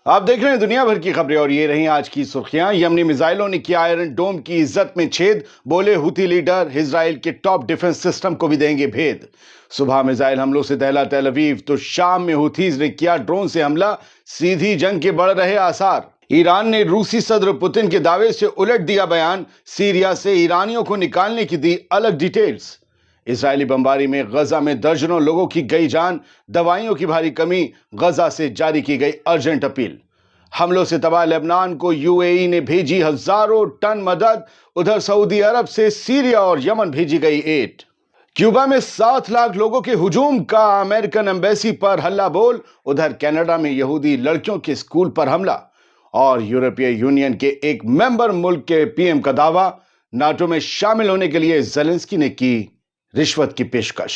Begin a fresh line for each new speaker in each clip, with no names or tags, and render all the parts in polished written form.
आप देख रहे हैं दुनिया भर की खबरें और ये रही आज की सुर्खियां। यमनी मिसाइलों ने किया आयरन डोम की इज्जत में छेद, बोले हुती लीडर इजराइल के टॉप डिफेंस सिस्टम को भी देंगे भेद। सुबह मिसाइल हमलों से दहला तेल अवीव, तो शाम में हुथीज ने किया ड्रोन से हमला, सीधी जंग के बढ़ रहे आसार। ईरान ने रूसी सदर पुतिन के दावे से उलट दिया बयान, सीरिया से ईरानियों को निकालने की दी अलग डिटेल्स। इजरायली बमबारी में गजा में दर्जनों लोगों की गई जान, दवाइयों की भारी कमी, गजा से जारी की गई अर्जेंट अपील। हमलों से तबाह लेबनान को यूएई ने भेजी हजारों टन मदद, उधर सऊदी अरब से सीरिया और यमन भेजी गई एड। क्यूबा में 7 लाख लोगों के हुजूम का अमेरिकन एम्बेसी पर हल्ला बोल, उधर कनाडा में यहूदी लड़कियों के स्कूल पर हमला, और यूरोपीय यूनियन के एक मेंबर मुल्क के पीएम का दावा, नाटो में शामिल होने के लिए जेलेंस्की ने की रिश्वत की पेशकश।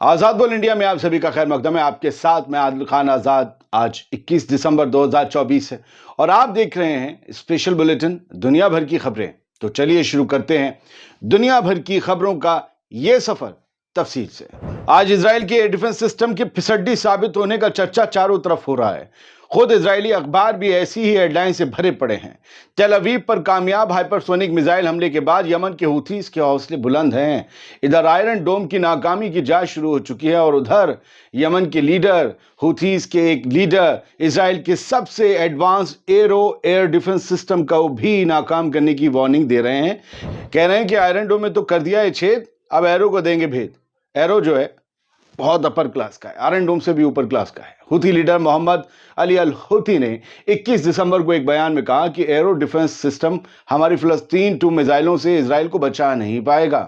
आजाद बोल इंडिया में आप सभी का खैर मकदम है। आपके साथ मैं आदिल खान आजाद। आज 21 दिसंबर 2024 है और आप देख रहे हैं स्पेशल बुलेटिन दुनिया भर की खबरें। तो चलिए शुरू करते हैं दुनिया भर की खबरों का ये सफर तफसील से। आज इजराइल के एयर डिफेंस सिस्टम के फिसड्डी साबित होने का चर्चा चारों तरफ हो रहा है। खुद इजरायली अखबार भी ऐसी ही हेडलाइन से भरे पड़े हैं। तेल अवीव पर कामयाब हाइपरसोनिक मिसाइल हमले के बाद यमन के हुथीज के हौसले बुलंद हैं। इधर आयरन डोम की नाकामी की जांच शुरू हो चुकी है और उधर यमन के लीडर, हुथीज के एक लीडर, इजराइल के सबसे एडवांस एयर डिफेंस सिस्टम को भी नाकाम करने की वार्निंग दे रहे हैं। कह रहे हैं कि आयरन डोम में तो कर दिया है छेद, अब एरो को देंगे भेद। एरो जो है बहुत अपर क्लास का है, आयरन डोम से भी ऊपर क्लास का है। हुती लीडर मोहम्मद अली अल हुती ने 21 दिसंबर को एक बयान में कहा कि एरो डिफेंस सिस्टम हमारी फिलिस्तीन 2 मिसाइलों से इजराइल को बचा नहीं पाएगा।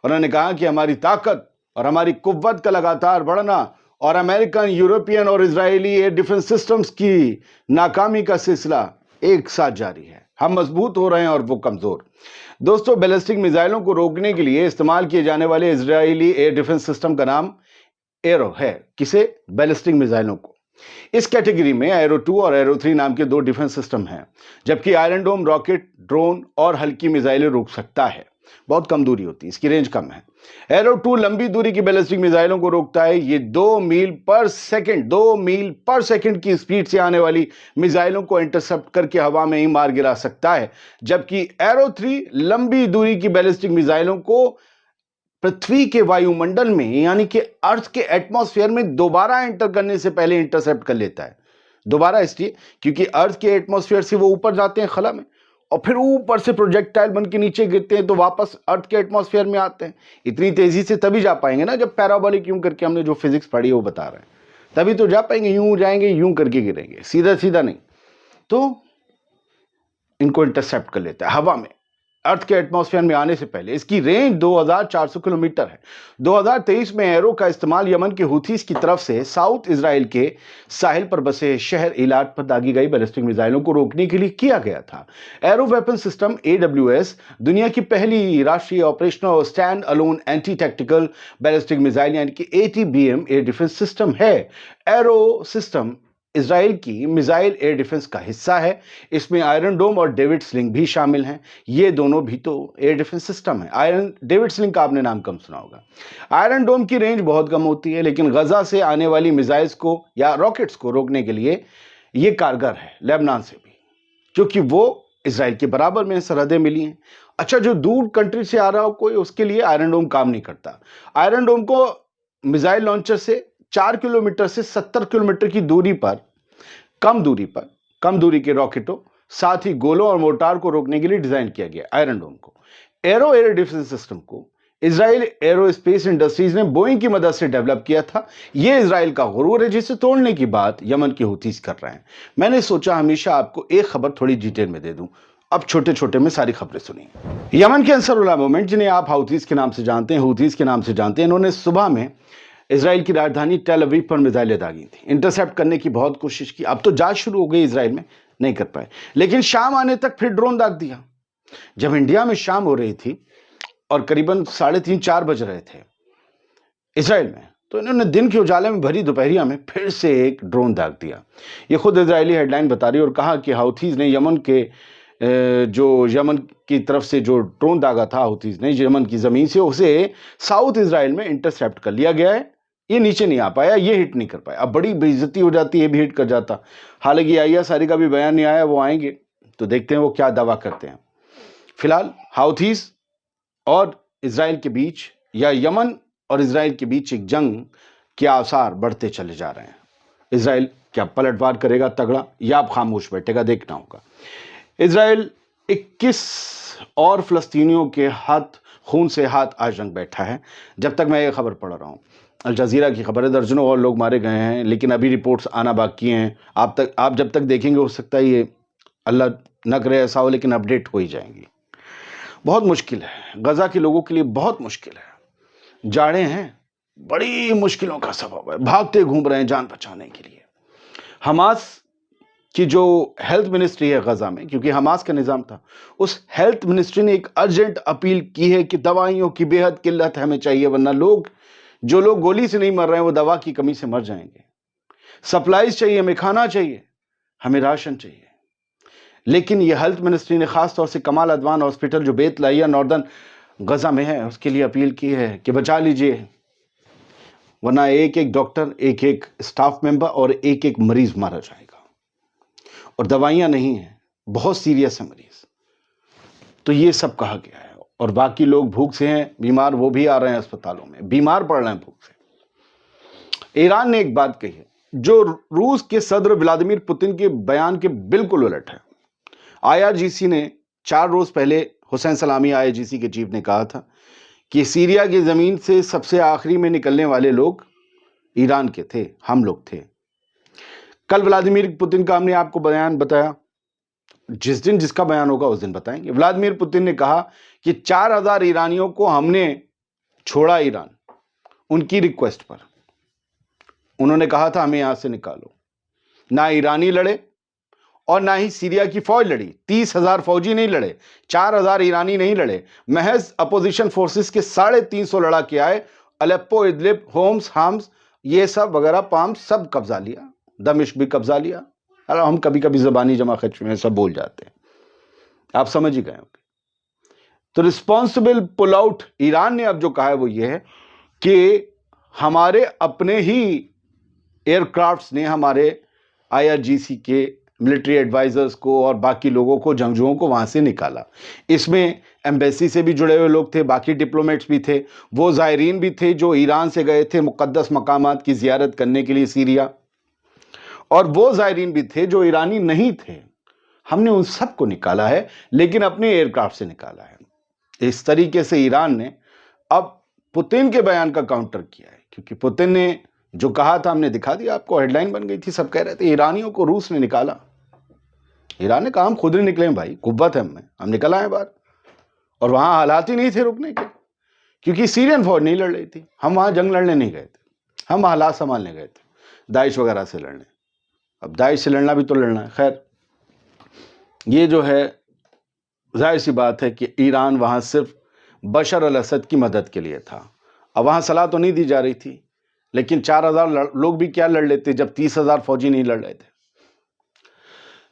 उन्होंने कहा कि हमारी ताकत और हमारी कुव्वत का लगातार बढ़ना और अमेरिकन, यूरोपियन और इजरायली एयर डिफेंस सिस्टम्स की नाकामी का सिलसिला एक साथ जारी है। हम मजबूत हो रहे हैं और वो कमजोर। दोस्तों, बैलिस्टिक मिसाइलों को रोकने के लिए इस्तेमाल किए जाने वाले इजरायली एयर डिफेंस सिस्टम का नाम एरो है। किसे? बैलिस्टिक मिसाइलों को। इस कैटेगरी में एरो 2 और एरो 3 नाम के 2 डिफेंस सिस्टम हैं, जबकि आयरन डोम रॉकेट, ड्रोन और हल्की मिसाइलें रोक सकता है। बहुत कम दूरी होती है, इसकी रेंज कम है। एरो 2 लंबी दूरी की बैलिस्टिक मिसाइलों को रोकता है। ये 2 मील पर सेकंड की स्पीड से आने वाली मिसाइलों को इंटरसेप्ट करके हवा में ही मार गिरा सकता है, जबकि एरो 3 लंबी दूरी की बैलिस्टिक मिसाइलों को पृथ्वी के वायुमंडल में, यानी कि अर्थ के एटमॉस्फेयर में दोबारा एंटर करने से पहले इंटरसेप्ट कर लेता है। दोबारा इसलिए क्योंकि अर्थ के एटमॉस्फेयर से वो ऊपर जाते हैं खला में, और फिर ऊपर से प्रोजेक्टाइल बन के नीचे गिरते हैं तो वापस अर्थ के एटमॉस्फेयर में आते हैं। इतनी तेजी से तभी जा पाएंगे ना जब पैराबोलिक यूं करके, हमने जो फिजिक्स पढ़ी है वो बता रहे हैं, तभी तो जा पाएंगे। यूं जाएंगे, यूं करके गिरेंगे, सीधा सीधा नहीं। तो इनको इंटरसेप्ट कर लेता है हवा में, अर्थ के एटमॉस्फेयर में आने से पहले। इसकी रेंज 2400 किलोमीटर है। 2023 में एरो का इस्तेमाल यमन के हुथीस की तरफ से साउथ इजराइल के साहिल पर बसे शहर इलाट पर दागी गई बैलिस्टिक मिसाइलों को रोकने के लिए किया गया था। एरो वेपन सिस्टम AWS दुनिया की पहली राष्ट्रीय ऑपरेशनल और stand alone anti tactical ballistic missile यानी कि ATBM एयर डिफेंस सिस्टम है। एरो सिस्टम इजराइल की मिसाइल एयर डिफेंस का हिस्सा है। इसमें आयरन डोम और डेविड स्लिंग भी शामिल हैं। ये दोनों भी तो एयर डिफेंस सिस्टम है। डेविड स्लिंग का आपने नाम कम सुना होगा। आयरन डोम की रेंज बहुत कम होती है, लेकिन गजा से आने वाली मिसाइल्स को या रॉकेट्स को रोकने के लिए ये कारगर है, लेबनान से भी, क्योंकि वो इजराइल के बराबर में सरहदें मिली हैं। अच्छा, जो दूर कंट्री से आ रहा हो कोई, उसके लिए आयरन डोम काम नहीं करता। आयरन डोम को मिसाइल लॉन्चर से 4 किलोमीटर से 70 किलोमीटर की दूरी पर, कम दूरी के रॉकेटों, साथ ही गोलों और मोर्टार को रोकने के लिए डिजाइन किया गया आयरन डोम को। एरो एयर डिफेंस सिस्टम को इजराइल एरोस्पेस इंडस्ट्रीज ने बोइंग की मदद से डेवलप किया था। यह इजराइल का गुरूर है, जिसे तोड़ने की बात यमन के हुतीस कर रहे हैं। मैंने सोचा हमेशा आपको एक खबर थोड़ी डिटेल में दे दूं। अब छोटे छोटे में सारी खबरें सुनिए। यमन के अंसरुल्लाह मूवमेंट, जिन्हें आप हुतीस के नाम से जानते हैं, इन्होंने सुबह में इजराइल की राजधानी टेल अवीव पर मिसाइलें दागी थी। इंटरसेप्ट करने की बहुत कोशिश की। अब तो जांच शुरू हो गई इजराइल में, नहीं कर पाए, लेकिन शाम आने तक फिर ड्रोन दाग दिया। जब इंडिया में शाम हो रही थी और करीबन 3:30-4 बज रहे थे इजराइल में, तो इन्होंने दिन के उजाले में भरी दोपहरिया में फिर से एक ड्रोन दाग दिया। ये खुद इजरायली हेडलाइन बता रही है और कहा कि हाउथीज ने यमन की तरफ से जो ड्रोन दागा था, हाउथीज ने यमन की जमीन से, उसे साउथ इजराइल में इंटरसेप्ट कर लिया गया है। ये नीचे नहीं आ पाया, ये हिट नहीं कर पाया। अब बड़ी बेइज्जती हो जाती है, भी हिट कर जाता। हालांकि आईएसआई का भी बयान नहीं आया, वो आएंगे तो देखते हैं वो क्या दावा करते हैं। फिलहाल हाउथीज और इसराइल के बीच या यमन और इसराइल के बीच एक जंग के आसार बढ़ते चले जा रहे हैं। इसराइल क्या पलटवार करेगा तगड़ा या अब खामोश बैठेगा, देखना होगा। इसराइल 21 और फिलिस्तीनियों के हाथ खून से हाथ आज जंग बैठा है। जब तक मैं ये खबर पढ़ रहा हूँ, अल जजीरा की खबर है, दर्जनों और लोग मारे गए हैं, लेकिन अभी रिपोर्ट्स आना बाकी हैं। आप जब तक देखेंगे हो सकता है ये अल्लाह न करे ऐसा हो, लेकिन अपडेट हो ही जाएंगी। बहुत मुश्किल है, गजा के लोगों के लिए बहुत मुश्किल है। जाड़े हैं, बड़ी मुश्किलों का सबब है, भागते घूम रहे हैं जान बचाने के लिए। हमास कि जो हेल्थ मिनिस्ट्री है गजा में, क्योंकि हमास का निज़ाम था, उस हेल्थ मिनिस्ट्री ने एक अर्जेंट अपील की है कि दवाइयों की बेहद किल्लत हमें चाहिए, वरना जो लोग गोली से नहीं मर रहे हैं वो दवा की कमी से मर जाएंगे। सप्लाईज चाहिए, हमें खाना चाहिए, हमें राशन चाहिए। लेकिन ये हेल्थ मिनिस्ट्री ने खास तौर से कमाल अदवान हॉस्पिटल जो बेत लाइया नॉर्दर्न गजा में है, उसके लिए अपील की है कि बचा लीजिए, वरना एक एक डॉक्टर, एक एक स्टाफ मेंबर और एक एक मरीज मारा जाएगा। और दवाइयां नहीं है, बहुत सीरियस है मरीज। तो ये सब कहा गया है। और बाकी लोग भूख से हैं बीमार, वो भी आ रहे हैं अस्पतालों में, बीमार पड़ रहे हैं भूख से। ईरान ने एक बात कही है जो रूस के सदर व्लादिमीर पुतिन के बयान के बिल्कुल उलट है। आईआरजीसी ने 4 रोज पहले, हुसैन सलामी आईआरजीसी के चीफ ने कहा था कि सीरिया की जमीन से सबसे आखिरी में निकलने वाले लोग ईरान के थे, हम लोग थे। कल व्लादिमीर पुतिन का हमने आपको बयान बताया, जिस दिन जिसका बयान होगा उस दिन बताएंगे। व्लादिमीर पुतिन ने कहा कि 4000 ईरानियों को हमने छोड़ा ईरान, उनकी रिक्वेस्ट पर। उन्होंने कहा था हमें यहां से निकालो। ना ईरानी लड़े और ना ही सीरिया की फौज लड़ी। 30,000 फौजी नहीं लड़े, 4000 ईरानी नहीं लड़े, महज अपोजिशन फोर्सेस के 350 लड़ा के आए। अलेप्पो, इदलिब, होम्स, हाम्स, ये सब वगैरह पाम सब कब्जा लिया, दमिश्क भी कब्जा लिया। अरे हम कभी कभी जबानी जमा खर्च में सब बोल जाते हैं, आप समझ ही गए होंगे। तो रिस्पॉन्सिबल पुल आउट ईरान ने अब जो कहा है वो ये है कि हमारे अपने ही एयरक्राफ्ट्स ने हमारे आईआरजीसी के मिलिट्री एडवाइजर्स को और बाकी लोगों को, जंगजुओं को वहां से निकाला। इसमें एम्बेसी से भी जुड़े हुए लोग थे, बाकी डिप्लोमेट्स भी थे, वो ज़ायरीन भी थे जो ईरान से गए थे मुक़द्दस मकामात की ज़ियारत करने के लिए सीरिया, और वो ज़ायरीन भी थे जो ईरानी नहीं थे। हमने उन सबको निकाला है, लेकिन अपने एयरक्राफ्ट से निकाला है। इस तरीके से ईरान ने अब पुतिन के बयान का काउंटर किया है, क्योंकि पुतिन ने जो कहा था हमने दिखा दिया आपको, हेडलाइन बन गई थी, सब कह रहे थे ईरानियों को रूस ने निकाला। ईरान ने कहा हम खुद नहीं निकले भाई, कुव्वत है हम निकल आए बाहर। और वहां हालात ही नहीं थे रुकने के, क्योंकि सीरियन फौज नहीं लड़ रही थी। हम वहां जंग लड़ने नहीं गए थे, हम हालात संभालने गए थे, दाइश वगैरह से लड़ने। अब दाइश से लड़ना भी तो लड़ना है। खैर, ये जो है जाहिर सी बात है कि ईरान वहां सिर्फ बशर अल असद की मदद के लिए था। अब वहां सलाह तो नहीं दी जा रही थी, लेकिन 4000 लोग भी क्या लड़ लेते जब 30,000 फौजी नहीं लड़ रहे थे।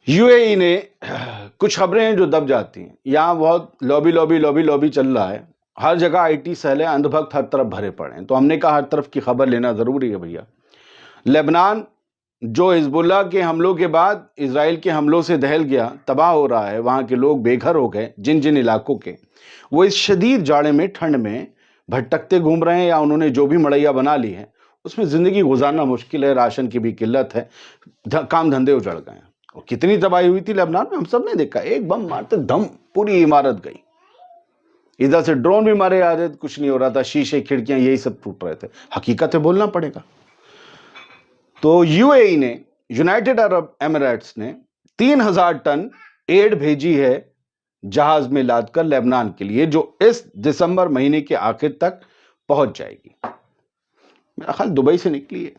यूएई ने कुछ खबरें हैं जो दब जाती हैं। यहां बहुत लॉबी चल रहा है, हर जगह आईटी सेल है, अंधभक्त हर तरफ भरे पड़े हैं। तो हमने कहा हर तरफ की खबर लेना जरूरी है भैया। लेबनान जो हिजबुल्लाह के हमलों के बाद इजराइल के हमलों से दहल गया, तबाह हो रहा है, वहां के लोग बेघर हो गए, जिन जिन इलाकों के, वो इस शदीद जाड़े में, ठंड में भटकते घूम रहे हैं, या उन्होंने जो भी मड़ैया बना ली है उसमें जिंदगी गुजारना मुश्किल है, राशन की भी किल्लत है, काम धंधे उजड़ गए हैं। और कितनी तबाही हुई थी लेबनान में, हम सब ने देखा। एक बम मारते दम पूरी इमारत गई, इधर से ड्रोन भी मारे आ रहे, कुछ नहीं हो रहा था, शीशे खिड़कियां यही सब टूट रहे थे। हकीकत है, बोलना पड़ेगा। तो यूएई ने, यूनाइटेड अरब एमिरेट्स ने 3000 टन एड भेजी है जहाज में लादकर लेबनान के लिए, जो इस दिसंबर महीने के आखिर तक पहुंच जाएगी। मेरा ख्याल दुबई से निकली है,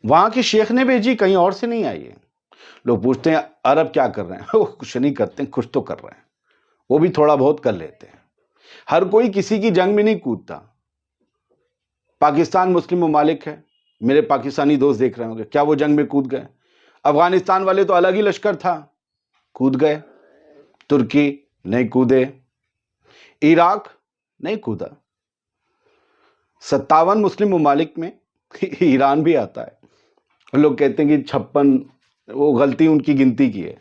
वहां के शेख ने भेजी, कहीं और से नहीं आई है। लोग पूछते हैं अरब क्या कर रहे हैं, वो कुछ नहीं करते, कुछ तो कर रहे हैं, वो भी थोड़ा बहुत कर लेते हैं। हर कोई किसी की जंग में नहीं कूदता। पाकिस्तान मुस्लिम ममालिक है, मेरे पाकिस्तानी दोस्त देख रहे होंगे, क्या वो जंग में कूद गए? अफगानिस्तान वाले तो अलग ही लश्कर था, कूद गए। तुर्की नहीं कूदे, इराक नहीं कूदा। 57 मुस्लिम ममालिक में ईरान भी आता है। लोग कहते हैं कि 56, वो गलती उनकी गिनती की है,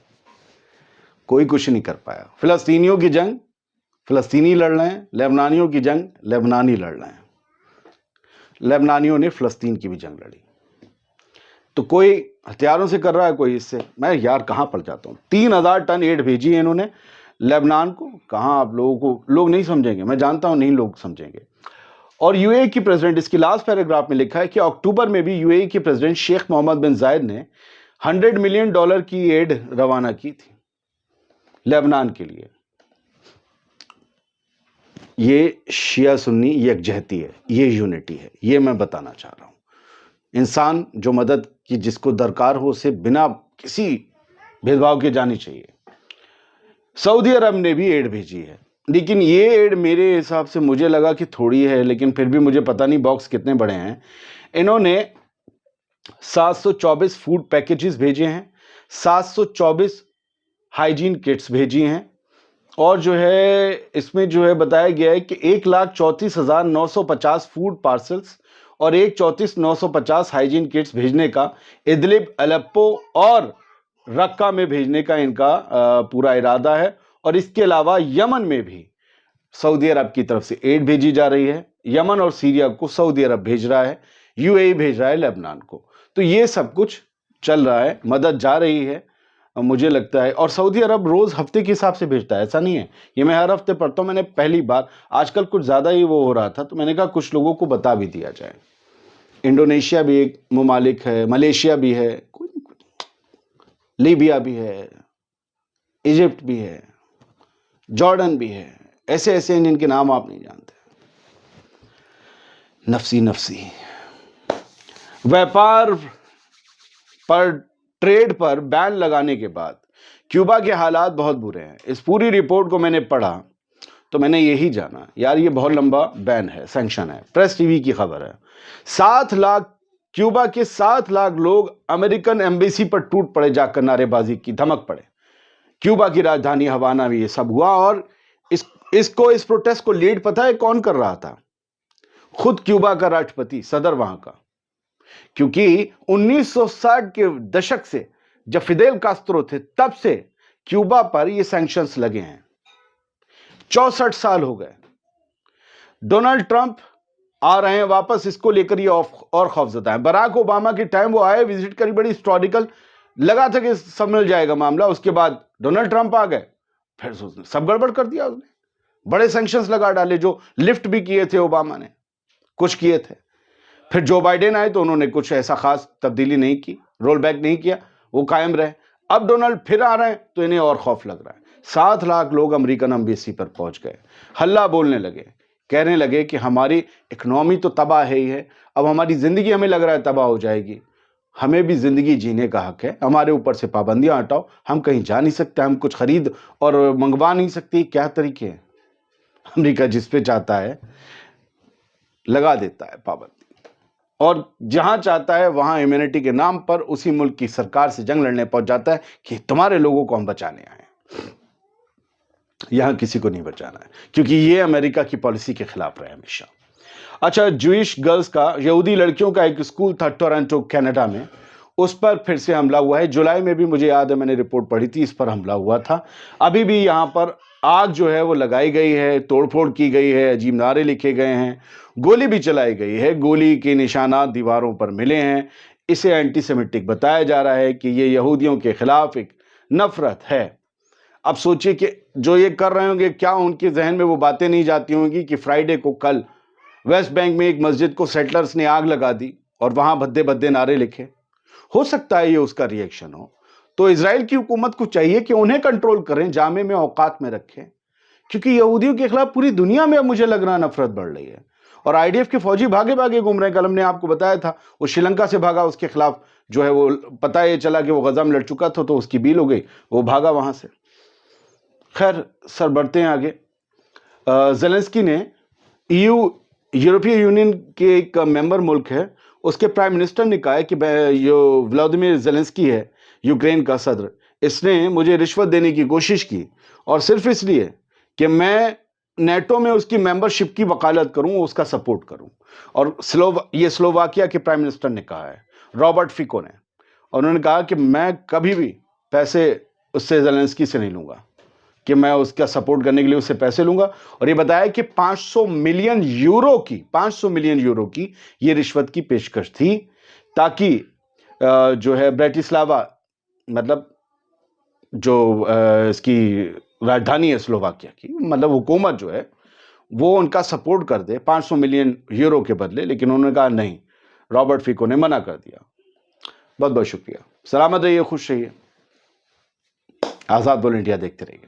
कोई कुछ नहीं कर पाया। फिलिस्तीनियों की जंग फिलिस्तीनी लड़ रहे हैं, लेबनानियों की जंग लेबनानी लड़ रहे हैं, लेबनानियों ने फिलिस्तीन की भी जंग लड़ी। तो कोई हथियारों से कर रहा है, कोई इससे। मैं यार कहाँ पड़ जाता हूँ। 3000 टन एड भेजी है इन्होंने लेबनान को। कहाँ आप लोगों को, लोग नहीं समझेंगे, मैं जानता हूँ नहीं लोग समझेंगे। और यूएई की प्रेसिडेंट, इसकी लास्ट पैराग्राफ में लिखा है कि अक्टूबर में भी यूएई के प्रेसिडेंट शेख मोहम्मद बिन जायद ने $100 मिलियन की एड रवाना की थी लेबनान के लिए। ये शिया सुन्नी यकजहती है, ये यूनिटी है, ये मैं बताना चाह रहा हूं। इंसान जो मदद की जिसको दरकार हो, उसे बिना किसी भेदभाव के जानी चाहिए। सऊदी अरब ने भी एड भेजी है, लेकिन ये एड मेरे हिसाब से मुझे लगा कि थोड़ी है, लेकिन फिर भी मुझे पता नहीं बॉक्स कितने बड़े हैं। इन्होंने 724 फूड पैकेजेस भेजे हैं, 724 हाइजीन किट्स भेजी हैं, और जो है इसमें जो है बताया गया है कि 1,34,950 फूड पार्सल्स और 1,34,950 हाइजीन किट्स भेजने का इदलिब, अलेप्पो और रक्का में भेजने का इनका पूरा इरादा है। और इसके अलावा यमन में भी सऊदी अरब की तरफ से एड भेजी जा रही है। यमन और सीरिया को सऊदी अरब भेज रहा है, यूएई भेज रहा है लेबनान को। तो ये सब कुछ चल रहा है, मदद जा रही है मुझे लगता है। और सऊदी अरब रोज हफ्ते के हिसाब से भेजता है, ऐसा नहीं है ये मैं हर हफ्ते पढ़ता हूं। मैंने पहली बार, आजकल कुछ ज्यादा ही वो हो रहा था, तो मैंने कहा कुछ लोगों को बता भी दिया जाए। इंडोनेशिया भी एक ममालिक है, मलेशिया भी है, लीबिया भी है, इजिप्ट भी है, जॉर्डन भी है, ऐसे ऐसे हैं जिनके नाम आप नहीं जानते। नफसी नफसी व्यापार पर, ट्रेड पर बैन लगाने के बाद क्यूबा के हालात बहुत बुरे हैं। इस पूरी रिपोर्ट को मैंने पढ़ा तो मैंने यही जाना, यार ये बहुत लंबा बैन है, सैंक्शन है। प्रेस टीवी की खबर है, 7 लाख क्यूबा के 7 लाख लोग अमेरिकन एम्बेसी पर टूट पड़े, जाकर नारेबाजी की, धमक पड़े। क्यूबा की राजधानी हवाना में ये सब हुआ। और इस प्रोटेस्ट को लीड पता है कौन कर रहा था? खुद क्यूबा का राष्ट्रपति, सदर वहां का। क्योंकि 1960 के दशक से, जब फिदेल कास्त्रो थे, तब से क्यूबा पर ये सैंक्शंस लगे हैं। 64 साल हो गए। डोनाल्ड ट्रंप आ रहे हैं वापस, इसको लेकर ये और खौफजदा है। बराक ओबामा के टाइम वो आए, विजिट करी, बड़ी हिस्टोरिकल लगा था कि समझ जाएगा मामला। उसके बाद डोनाल्ड ट्रंप आ गए, फिर सब गड़बड़ कर दिया उसने, बड़े सैंक्शंस लगा डाले, जो लिफ्ट भी किए थे ओबामा ने, कुछ किए थे। फिर जो बाइडेन आए तो उन्होंने कुछ ऐसा खास तब्दीली नहीं की, रोल बैक नहीं किया, वो कायम रहे। अब डोनाल्ड फिर आ रहे हैं तो इन्हें और खौफ लग रहा है। 7 लाख लोग अमेरिकन एम्बेसी पर पहुंच गए, हल्ला बोलने लगे, कहने लगे कि हमारी इकोनॉमी तो तबाह है ही है, अब हमारी जिंदगी हमें लग रहा है तबाह हो जाएगी। हमें भी जिंदगी जीने का हक है, हमारे ऊपर से पाबंदियां हटाओ, हम कहीं जा नहीं सकते, हम कुछ खरीद और मंगवा नहीं सकते। क्या तरीके हैं? अमेरिका जिस पे चाहता है लगा देता है पाबंदी, और जहां चाहता है वहां इम्यूनिटी के नाम पर उसी मुल्क की सरकार से जंग लड़ने पहुंच जाता है कि तुम्हारे लोगों को हम बचाने आए। यहां किसी को नहीं बचाना है, क्योंकि ये अमेरिका की पॉलिसी के खिलाफ रहे हमेशा। अच्छा, जूइश गर्ल्स का, यहूदी लड़कियों का एक स्कूल था टोरंटो कनाडा में, उस पर फिर से हमला हुआ है। जुलाई में भी मुझे याद है, मैंने रिपोर्ट पढ़ी थी, इस पर हमला हुआ था। अभी भी यहां पर आग जो है वो लगाई गई है, तोड़फोड़ की गई है, अजीब नारे लिखे गए हैं, गोली भी चलाई गई है, गोली के निशानात दीवारों पर मिले हैं। इसे एंटीसेमिटिक बताया जा रहा है कि ये यहूदियों के खिलाफ एक नफरत है। अब सोचिए कि जो ये कर रहे होंगे, क्या उनके जहन में वो बातें नहीं जाती होंगी कि फ्राइडे को, कल वेस्ट बैंक में एक मस्जिद को सेटलर्स ने आग लगा दी और वहां भद्दे भद्दे नारे लिखे। हो सकता है ये उसका रिएक्शन हो। तो इजराइल की हुकूमत को चाहिए कि उन्हें कंट्रोल करें, जामे में, औकात में रखें, क्योंकि यहूदियों के खिलाफ पूरी दुनिया में अब मुझे लग रहा नफरत बढ़ रही है। और आईडीएफ के फौजी भागे भागे घूम रहे हैं। कल हमने आपको बताया था, वो श्रीलंका से भागा, उसके खिलाफ जो है वो पता ये चला कि वो गजा में लड़ चुका था, तो उसकी बील हो गई, वो भागा वहां से। खैर, सर बढ़ते हैं आगे। जेलेंस्की ने यूरोपीय यूनियन के एक मेंबर मुल्क है, उसके प्राइम मिनिस्टर ने कहा है कि जो व्लादिमीर जेलेंस्की है, यूक्रेन का सदर, इसने मुझे रिश्वत देने की कोशिश की, और सिर्फ इसलिए कि मैं नेटो में उसकी मेंबरशिप की वकालत करूं, उसका सपोर्ट करूं। और ये स्लोवाकिया के प्राइम मिनिस्टर ने कहा है, रॉबर्ट फिको ने, और उन्होंने कहा कि मैं कभी भी पैसे उससे ज़ेलेंस्की से नहीं लूंगा, कि मैं उसका सपोर्ट करने के लिए उससे पैसे लूंगा। और ये बताया कि 500 मिलियन यूरो की ये रिश्वत की पेशकश थी, ताकि जो है ब्रेटिस्लावा, मतलब जो इसकी राजधानी है स्लोवाकिया की, मतलब हुकूमत जो है वो उनका सपोर्ट कर दे 500 मिलियन यूरो के बदले। लेकिन उन्होंने कहा नहीं, रॉबर्ट फिको ने मना कर दिया। बहुत बहुत शुक्रिया। सलामत रहिए, खुश रहिए। आजाद बोल इंडिया देखते रहिए।